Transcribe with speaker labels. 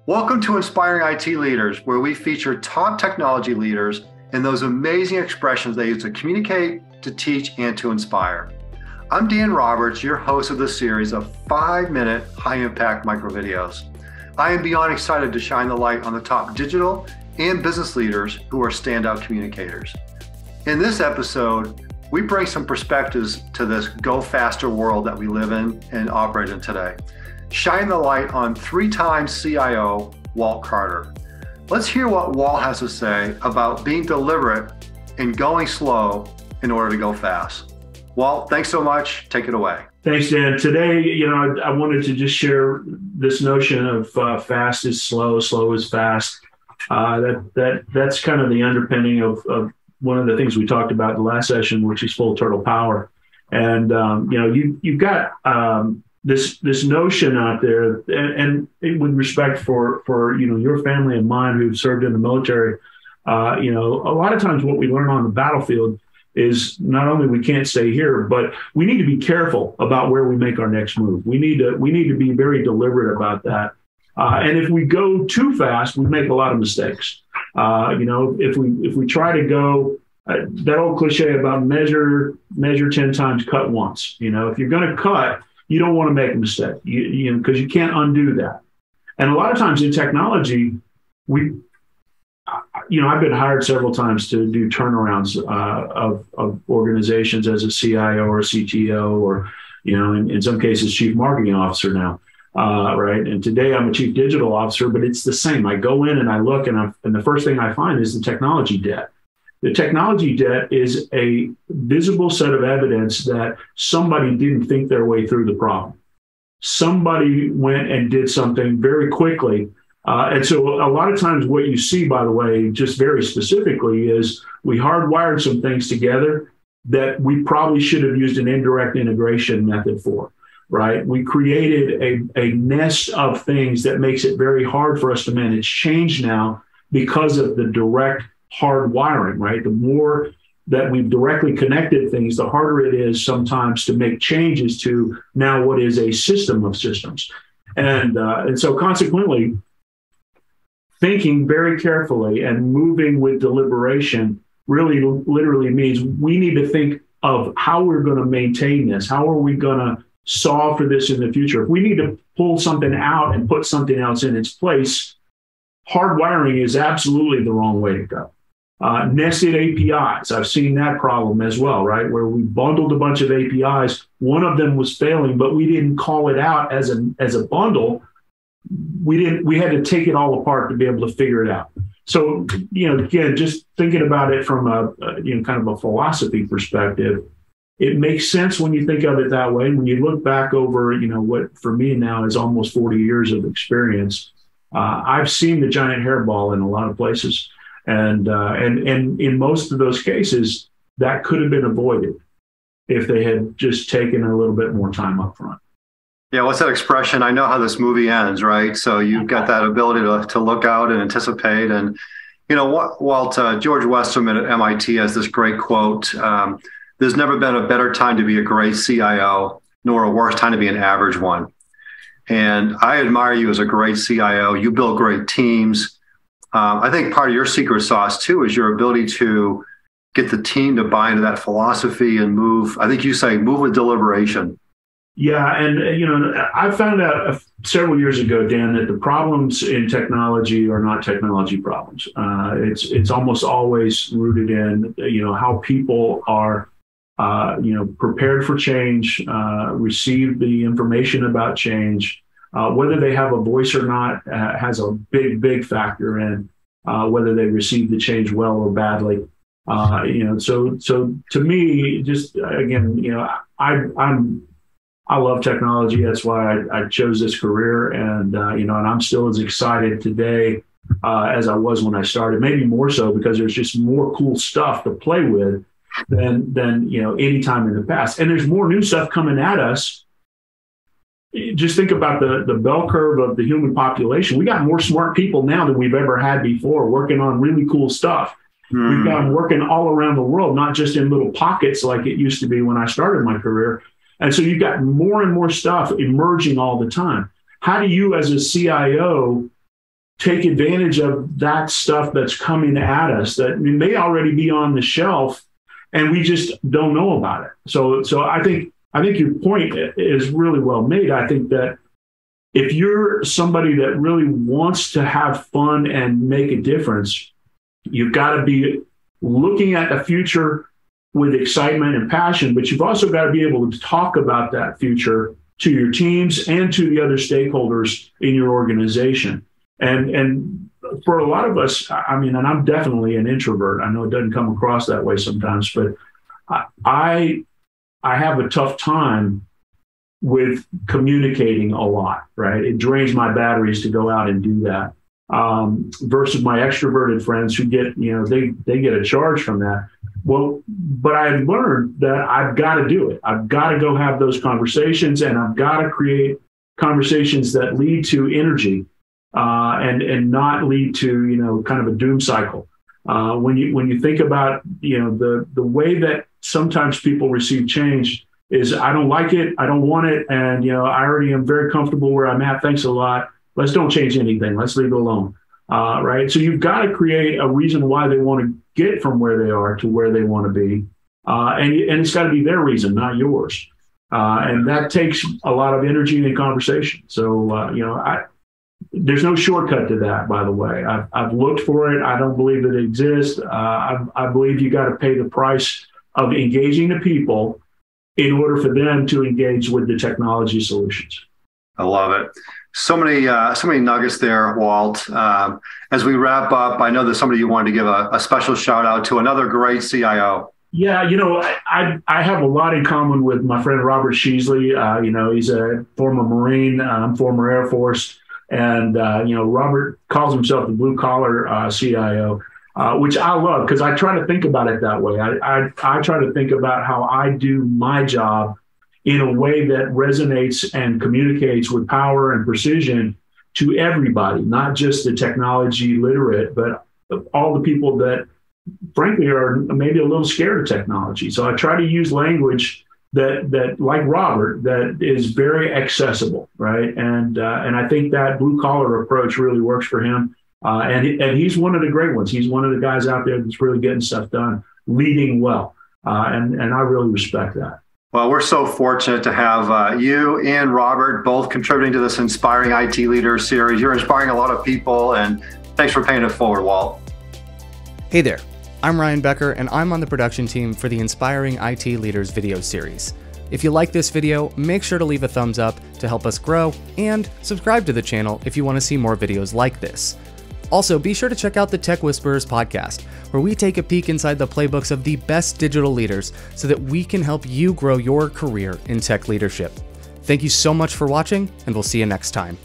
Speaker 1: Welcome to Inspiring IT Leaders, where we feature top technology leaders and those amazing expressions they use to communicate, to teach, and to inspire. I'm Dan Roberts, your host of this series of 5-minute high-impact micro videos. I am beyond excited to shine the light on the top digital and business leaders who are standout communicators. In this episode, we bring some perspectives to this go faster world that we live in and operate in today. Shine the light on 3-time CIO Walt Carter. Let's hear what Walt has to say about being deliberate and going slow in order to go fast. Walt, thanks so much. Take it away.
Speaker 2: Thanks, Dan. Today, I wanted to just share this notion of fast is slow, slow is fast. That's kind of the underpinning of one of the things we talked about in the last session, which is full turtle power. And you've got this notion out there, and with respect for your family and mine who've served in the military, a lot of times what we learn on the battlefield is not only we can't stay here, but we need to be careful about where we make our next move. We need to be very deliberate about that. And if we go too fast, we make a lot of mistakes. If we try to go, that old cliche about measure 10 times, cut once. If you're going to cut, you don't want to make a mistake, because you can't undo that. And a lot of times in technology, I've been hired several times to do turnarounds of organizations as a CIO or a CTO, or in some cases chief marketing officer now, right? And today I'm a chief digital officer, but it's the same. I go in and I look, and the first thing I find is the technology debt. The technology debt is a visible set of evidence that somebody didn't think their way through the problem. Somebody went and did something very quickly. And so a lot of times what you see, by the way, just very specifically, is we hardwired some things together that we probably should have used an indirect integration method for, right? We created a nest of things that makes it very hard for us to manage change now because of the direct hard wiring, right? The more that we've directly connected things, the harder it is sometimes to make changes to now what is a system of systems. And so consequently, thinking very carefully and moving with deliberation really literally means we need to think of how we're going to maintain this. How are we going to solve for this in the future? If we need to pull something out and put something else in its place, hardwiring is absolutely the wrong way to go. Nested APIs, I've seen that problem as well, right? Where we bundled a bunch of APIs. One of them was failing, but we didn't call it out as a bundle. We had to take it all apart to be able to figure it out. So, again, just thinking about it from a kind of a philosophy perspective, it makes sense when you think of it that way. When you look back over, what for me now is almost 40 years of experience, I've seen the giant hairball in a lot of places. And in most of those cases, that could have been avoided if they had just taken a little bit more time up front.
Speaker 1: Yeah, what's that expression? I know how this movie ends, right? So you've got that ability to look out and anticipate. And, Walt, George Westerman at MIT has this great quote, there's never been a better time to be a great CIO, nor a worse time to be an average one. And I admire you as a great CIO. You build great teams. I think part of your secret sauce, too, is your ability to get the team to buy into that philosophy and move. I think you say move with deliberation.
Speaker 2: Yeah. And, I found out several years ago, Dan, that the problems in technology are not technology problems. It's almost always rooted in, how people are, prepared for change, receive the information about change. Whether they have a voice or not has a big factor in whether they receive the change well or badly. So to me, just again, I love technology. That's why I chose this career, and and I'm still as excited today as I was when I started. Maybe more so because there's just more cool stuff to play with than any time in the past, and there's more new stuff coming at us. Just think about the bell curve of the human population. We got more smart people now than we've ever had before working on really cool stuff. We've got them working all around the world, not just in little pockets like it used to be when I started my career. And so you've got more and more stuff emerging all the time. How do you, as a CIO, take advantage of that stuff that's coming at us that may already be on the shelf, and we just don't know about it. So I think your point is really well made. I think that if you're somebody that really wants to have fun and make a difference, you've got to be looking at the future with excitement and passion, but you've also got to be able to talk about that future to your teams and to the other stakeholders in your organization. And for a lot of us, I mean, and I'm definitely an introvert. I know it doesn't come across that way sometimes, but I have a tough time with communicating a lot, right? It drains my batteries to go out and do that. Versus my extroverted friends who get, they get a charge from that. Well, but I've learned that I've got to do it. I've got to go have those conversations, and I've got to create conversations that lead to energy, and not lead to, kind of a doom cycle. When you think about, the way that sometimes people receive change is, I don't like it, I don't want it, and I already am very comfortable where I'm at. Thanks a lot. Let's don't change anything. Let's leave it alone. Right. So you've got to create a reason why they want to get from where they are to where they want to be. And it's got to be their reason, not yours. And that takes a lot of energy and conversation. So, there's no shortcut to that, by the way. I've looked for it. I don't believe it exists. I believe you got to pay the price of engaging the people in order for them to engage with the technology solutions.
Speaker 1: I love it. So many nuggets there, Walt. As we wrap up, I know there's somebody you wanted to give a special shout out to, another great CIO.
Speaker 2: Yeah, I have a lot in common with my friend Robert Sheasley. He's a former Marine, former Air Force, and Robert calls himself the blue collar CIO, which I love because I try to think about it that way. I try to think about how I do my job in a way that resonates and communicates with power and precision to everybody, not just the technology literate, but all the people that, frankly, are maybe a little scared of technology. So I try to use language that like Robert, that is very accessible, right? And I think that blue collar approach really works for him. And he's one of the great ones. He's one of the guys out there that's really getting stuff done, leading well. And I really respect that.
Speaker 1: Well, we're so fortunate to have you and Robert both contributing to this Inspiring IT Leaders series. You're inspiring a lot of people, and thanks for paying it forward, Walt.
Speaker 3: Hey there, I'm Ryan Becker, and I'm on the production team for the Inspiring IT Leaders video series. If you like this video, make sure to leave a thumbs up to help us grow, and subscribe to the channel if you want to see more videos like this. Also, be sure to check out the Tech Whisperers podcast, where we take a peek inside the playbooks of the best digital leaders so that we can help you grow your career in tech leadership. Thank you so much for watching, and we'll see you next time.